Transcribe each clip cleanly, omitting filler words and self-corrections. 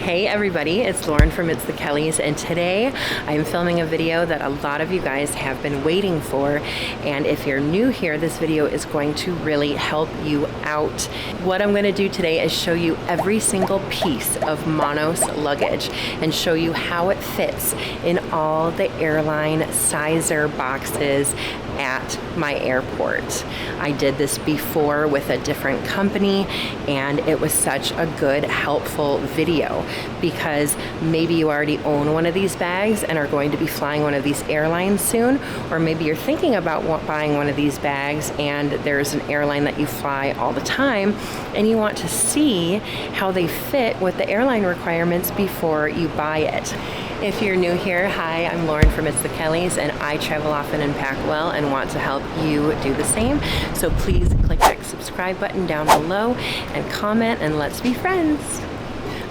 Hey everybody, it's Lauren from It's the Kellys, and today I'm filming a video that a lot of you guys have been waiting for, and if you're new here, this video is going to really help you out. What I'm going to do today is show you every single piece of Monos luggage and show you how it fits in all the Airline Sizer boxes at my airport. I did this before with a different company, and it was such a good, helpful video because maybe you already own one of these bags and are going to be flying one of these airlines soon, or maybe you're thinking about buying one of these bags and there's an airline that you fly all the time and you want to see how they fit with the airline requirements before you buy it. If you're new here, hi, I'm Lauren from It's the Kellys, and I travel often and pack well and want to help you do the same. So please click that subscribe button down below and comment, and let's be friends.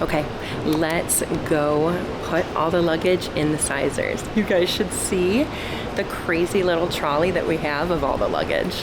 Okay, let's go put all the luggage in the Sizers. You guys should see the crazy little trolley that we have of all the luggage.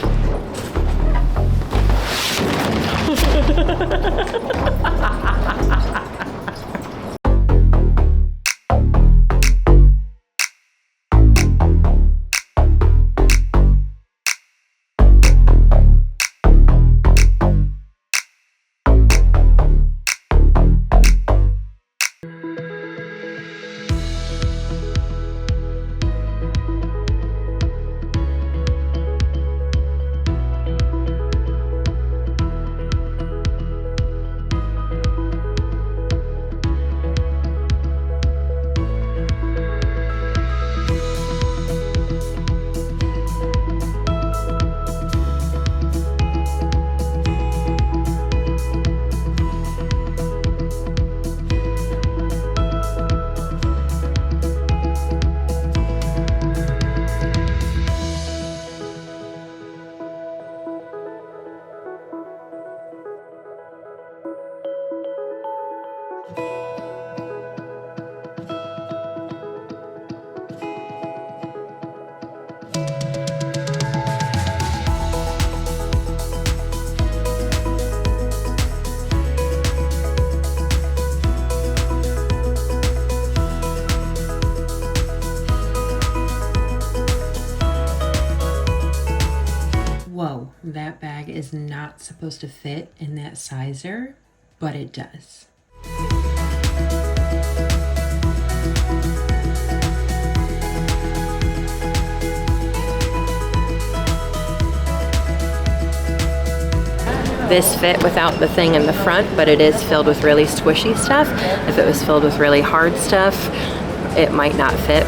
Whoa, that bag is not supposed to fit in that Sizer, but it does. This fit without the thing in the front, but it is filled with really squishy stuff. If it was filled with really hard stuff, it might not fit.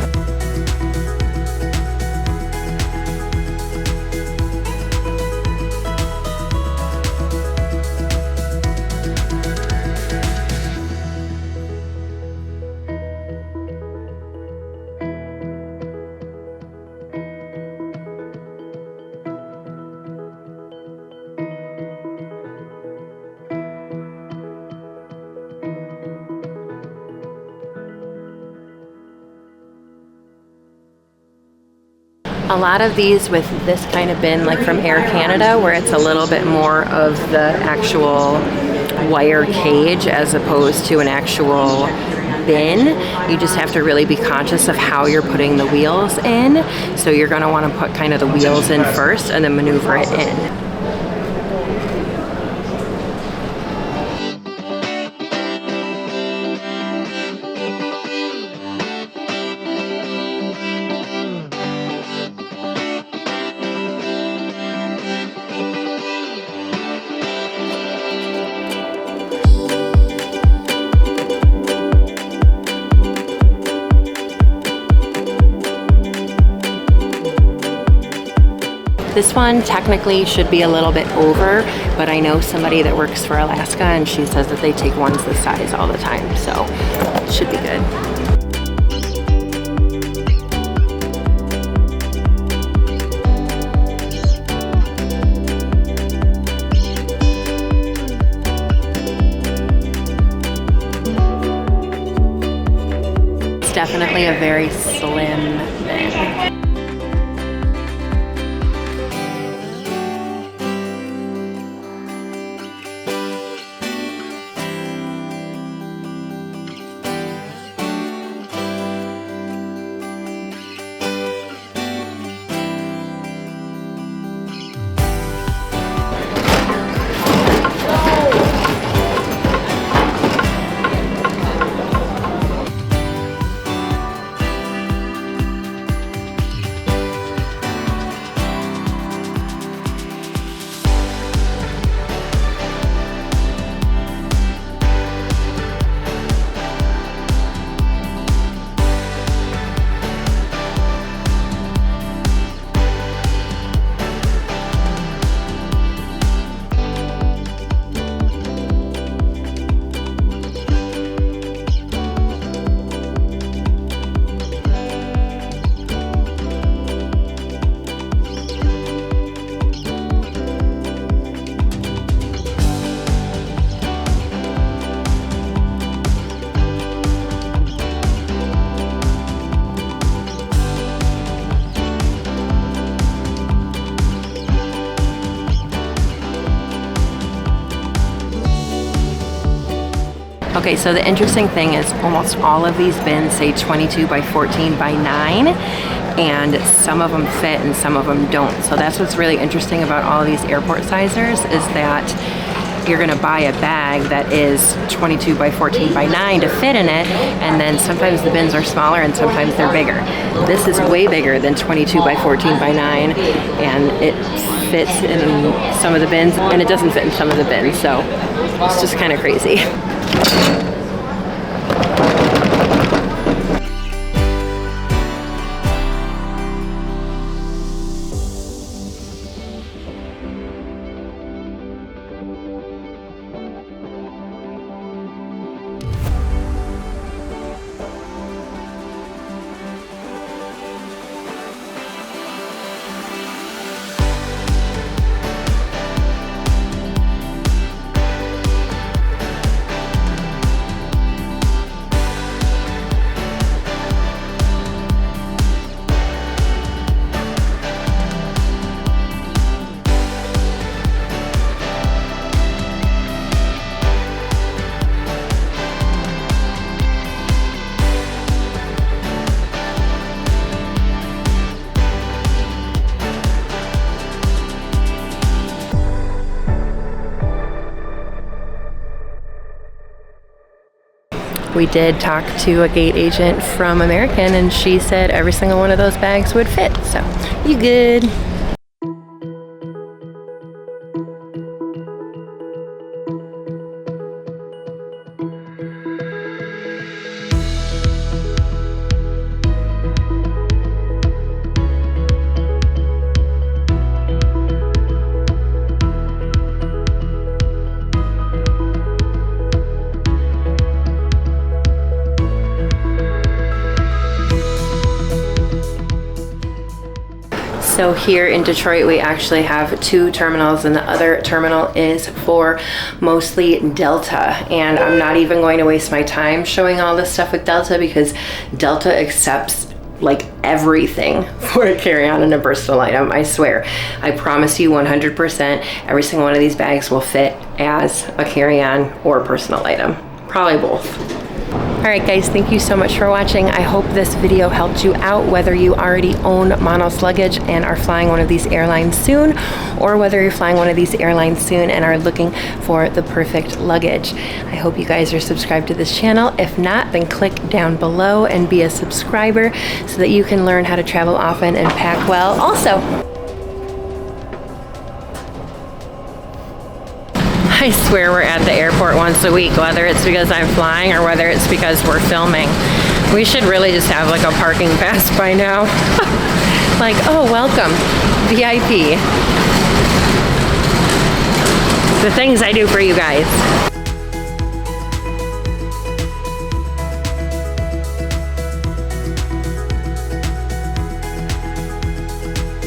A lot of these with this kind of bin, like from Air Canada, where it's a little bit more of the actual wire cage as opposed to an actual bin, you just have to really be conscious of how you're putting the wheels in. So you're going to want to put kind of the wheels in first and then maneuver it in. This one technically should be a little bit over, but I know somebody that works for Alaska and she says that they take ones this size all the time, so it should be good. It's definitely a very slim bin. Okay, so the interesting thing is almost all of these bins say 22 by 14 by 9, and some of them fit and some of them don't. So that's what's really interesting about all of these airport sizers, is that you're gonna buy a bag that is 22 by 14 by 9 to fit in it, and then sometimes the bins are smaller and sometimes they're bigger. This is way bigger than 22 by 14 by 9, and it fits in some of the bins and it doesn't fit in some of the bins, so it's just kind of crazy. We did talk to a gate agent from American, and she said every single one of those bags would fit, so you good. So here in Detroit, we actually have 2 terminals, and the other terminal is for mostly Delta. And I'm not even going to waste my time showing all this stuff with Delta, because Delta accepts like everything for a carry-on and a personal item. I swear, I promise you 100% every single one of these bags will fit as a carry-on or personal item, probably both. Alright guys, thank you so much for watching. I hope this video helped you out, whether you already own Monos luggage and are flying one of these airlines soon, or whether you're flying one of these airlines soon and are looking for the perfect luggage. I hope you guys are subscribed to this channel. If not, then click down below and be a subscriber so that you can learn how to travel often and pack well. Also, I swear we're at the airport once a week, whether it's because I'm flying or whether it's because we're filming. We should really just have like a parking pass by now. Like, oh, welcome, VIP. The things I do for you guys.